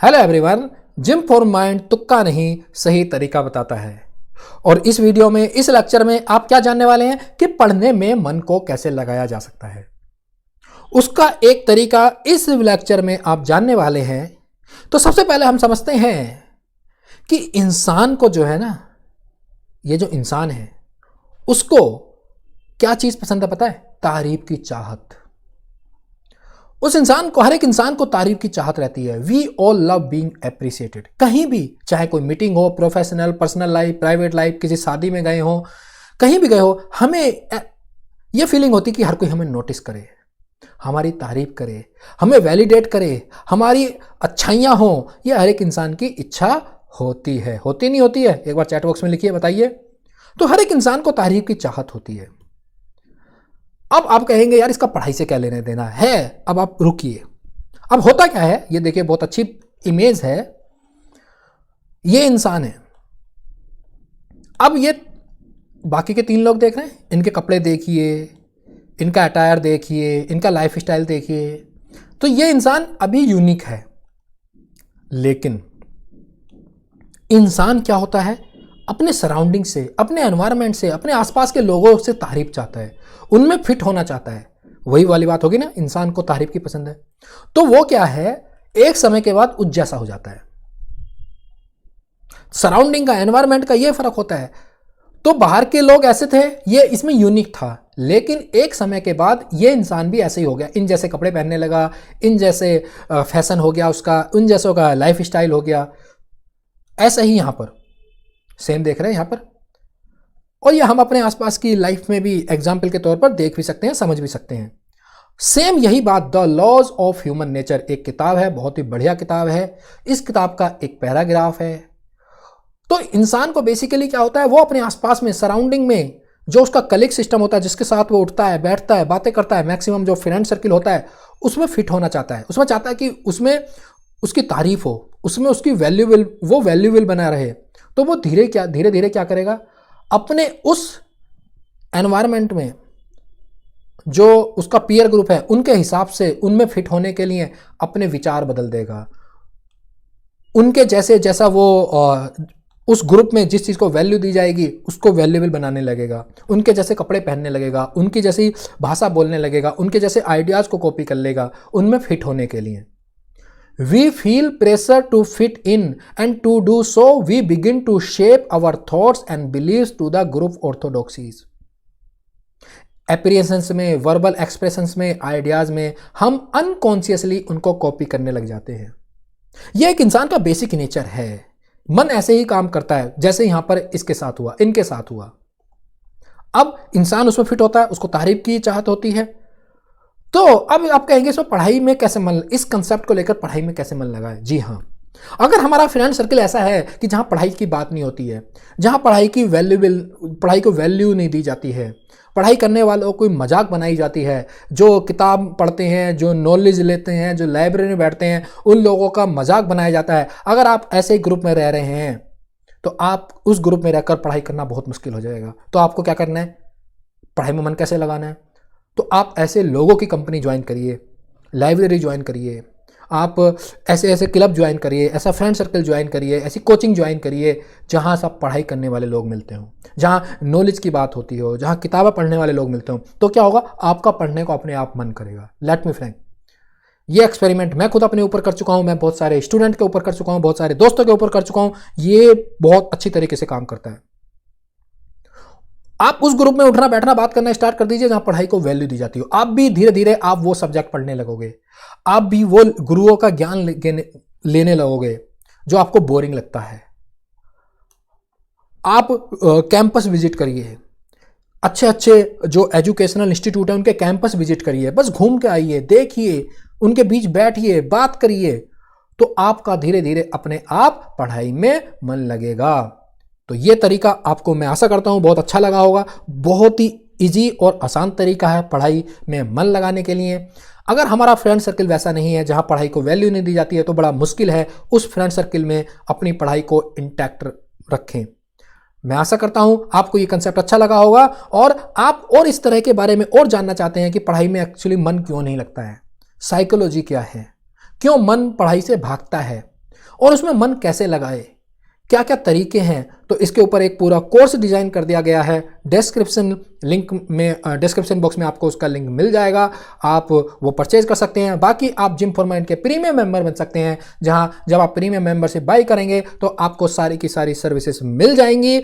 Hello everyone, gym for mind तुक्का नहीं सही तरीका बताता है। और इस वीडियो में, इस लेक्चर में आप क्या जानने वाले हैं कि पढ़ने में मन को कैसे लगाया जा सकता है। उसका एक तरीका इस लेक्चर में आप जानने वाले हैं। तो सबसे पहले हम समझते हैं कि इंसान को जो है ना, ये जो इंसान है उसको क्या चीज पसंद है पता है? तारीफ की चाहत। उस इंसान को, हर एक इंसान को तारीफ की चाहत रहती है। We all love being appreciated. कहीं भी, चाहे कोई मीटिंग हो, professional, personal life, private life, किसी शादी में गए हो, कहीं भी गए हो, हमें यह फीलिंग होती कि हर कोई हमें नोटिस करे, हमारी तारीफ करे, हमें वैलिडेट करे, हमारी अच्छाइयां हो। यह हर एक इंसान की इच्छा होती है। होती नहीं होती है? एक बार चैट बॉक्स में लिखिए, बताइए। तो हर एक इंसान को तारीफ की चाहत होती है। अब आप कहेंगे यार इसका पढ़ाई से क्या लेने देना है। अब आप रुकिए। अब होता क्या है, ये देखिए, बहुत अच्छी इमेज है। ये इंसान है। अब ये बाकी के तीन लोग देख रहे हैं, इनके कपड़े देखिए, इनका अटायर देखिए, इनका लाइफ स्टाइल देखिए। तो ये इंसान अभी यूनिक है। लेकिन इंसान क्या होता है, अपने सराउंडिंग से, अपने एनवायरनमेंट से, अपने आसपास के लोगों से तारीफ चाहता है, उनमें फिट होना चाहता है। वही वाली बात होगी ना, इंसान को तारीफ की पसंद है। तो वो क्या है, एक समय के बाद उस जैसा हो जाता है। सराउंडिंग का, एनवायरनमेंट का ये फर्क होता है। तो बाहर के लोग ऐसे थे, ये इसमें यूनिक था, लेकिन एक समय के बाद ये इंसान भी ऐसे ही हो गया। इन जैसे कपड़े पहनने लगा, इन जैसे फैशन हो गया उसका, उन जैसों का लाइफ स्टाइल हो गया। ऐसा ही यहां पर सेम देख रहे हैं यहां पर। और ये हम अपने आसपास की लाइफ में भी एग्जाम्पल के तौर पर देख भी सकते हैं, समझ भी सकते हैं। सेम यही बात the laws of human nature एक किताब है, बहुत ही बढ़िया किताब है। इस किताब का एक पैराग्राफ है। तो इंसान को बेसिकली क्या होता है, वो अपने आसपास में, सराउंडिंग में जो उसका कलीग सिस्टम होता है, जिसके साथ वो उठता है, बैठता है, बातें करता है, मैक्सिमम जो फ्रेंड सर्किल होता है, उसमें फिट होना चाहता है। उसमें चाहता है कि उसमें उसकी तारीफ हो, उसमें उसकी वैल्यूएबल बना रहे। तो वो धीरे धीरे क्या करेगा, अपने उस एनवायरनमेंट में जो उसका पीयर ग्रुप है, उनके हिसाब से उनमें फिट होने के लिए अपने विचार बदल देगा। उनके जैसा वो उस ग्रुप में जिस चीज़ को वैल्यू दी जाएगी उसको वैल्यूएबल बनाने लगेगा। उनके जैसे कपड़े पहनने लगेगा, उनकी जैसी भाषा बोलने लगेगा, उनके जैसे आइडियाज़ को कॉपी कर लेगा उनमें फिट होने के लिए। We feel pressure to fit in, and to do so we begin to shape our thoughts and beliefs to the group orthodoxies. Appearances में, verbal expressions में, आइडियाज में हम अनकॉन्शियसली उनको कॉपी करने लग जाते हैं। यह एक इंसान का बेसिक नेचर है। मन ऐसे ही काम करता है जैसे यहां पर इसके साथ हुआ, इनके साथ हुआ। अब इंसान उसमें फिट होता है, उसको तारीफ की चाहत होती है। तो अब आप कहेंगे इसमें पढ़ाई में कैसे मन, इस कंसेप्ट को लेकर पढ़ाई में कैसे मन लगाए। जी हाँ, अगर हमारा फ्रेंड सर्किल ऐसा है कि जहां पढ़ाई की बात नहीं होती है, जहां पढ़ाई को वैल्यू नहीं दी जाती है, पढ़ाई करने वालों को मजाक बनाई जाती है, जो किताब पढ़ते हैं, जो नॉलेज लेते हैं, जो लाइब्रेरी में बैठते हैं, उन लोगों का मजाक बनाया जाता है। अगर आप ऐसे ग्रुप में रह रहे हैं तो आप उस ग्रुप में रहकर पढ़ाई करना बहुत मुश्किल हो जाएगा। तो आपको क्या करना है, पढ़ाई में मन कैसे लगाना है? तो आप ऐसे लोगों की कंपनी ज्वाइन करिए, लाइब्रेरी ज्वाइन करिए, आप ऐसे क्लब ज्वाइन करिए, ऐसा फ्रेंड सर्कल ज्वाइन करिए, ऐसी कोचिंग ज्वाइन करिए जहाँ सब पढ़ाई करने वाले लोग मिलते हों, जहाँ नॉलेज की बात होती हो, जहाँ किताबें पढ़ने वाले लोग मिलते हों। तो क्या होगा, आपका पढ़ने को अपने आप मन करेगा। लेट मी फ्रैंक, ये एक्सपेरिमेंट मैं खुद अपने ऊपर कर चुका हूँ, मैं बहुत सारे स्टूडेंट के ऊपर कर चुका हूँ, बहुत सारे दोस्तों के ऊपर कर चुका हूँ। ये बहुत अच्छी तरीके से काम करता है। आप उस ग्रुप में उठना बैठना बात करना स्टार्ट कर दीजिए जहां पढ़ाई को वैल्यू दी जाती हो। आप भी धीरे धीरे आप वो सब्जेक्ट पढ़ने लगोगे, आप भी वो गुरुओं का ज्ञान लेने लगोगे जो आपको बोरिंग लगता है। आप कैंपस विजिट करिए, अच्छे अच्छे जो एजुकेशनल इंस्टीट्यूट है उनके कैंपस विजिट करिए, बस घूम के आइए, देखिए, उनके बीच बैठिए, बात करिए। तो आपका धीरे धीरे अपने आप पढ़ाई में मन लगेगा। तो ये तरीका आपको, मैं आशा करता हूँ, बहुत अच्छा लगा होगा। बहुत ही इजी और आसान तरीका है पढ़ाई में मन लगाने के लिए। अगर हमारा फ्रेंड सर्किल वैसा नहीं है, जहाँ पढ़ाई को वैल्यू नहीं दी जाती है, तो बड़ा मुश्किल है उस फ्रेंड सर्किल में अपनी पढ़ाई को इंटैक्ट रखें। मैं आशा करता हूँ आपको ये कंसेप्ट अच्छा लगा होगा और आप और इस तरह के बारे में और जानना चाहते हैं कि पढ़ाई में एक्चुअली मन क्यों नहीं लगता है, साइकोलॉजी क्या है, क्यों मन पढ़ाई से भागता है, और उसमें मन कैसे लगाए, क्या क्या तरीके हैं, तो इसके ऊपर एक पूरा कोर्स डिजाइन कर दिया गया है। डिस्क्रिप्शन बॉक्स में आपको उसका लिंक मिल जाएगा, आप वो परचेज कर सकते हैं। बाकी आप जिम फॉर माइंड के प्रीमियम मेंबर बन सकते हैं, जहां जब आप प्रीमियम मेंबरशिप बाय करेंगे तो आपको सारी की सारी सर्विसेज मिल जाएंगी।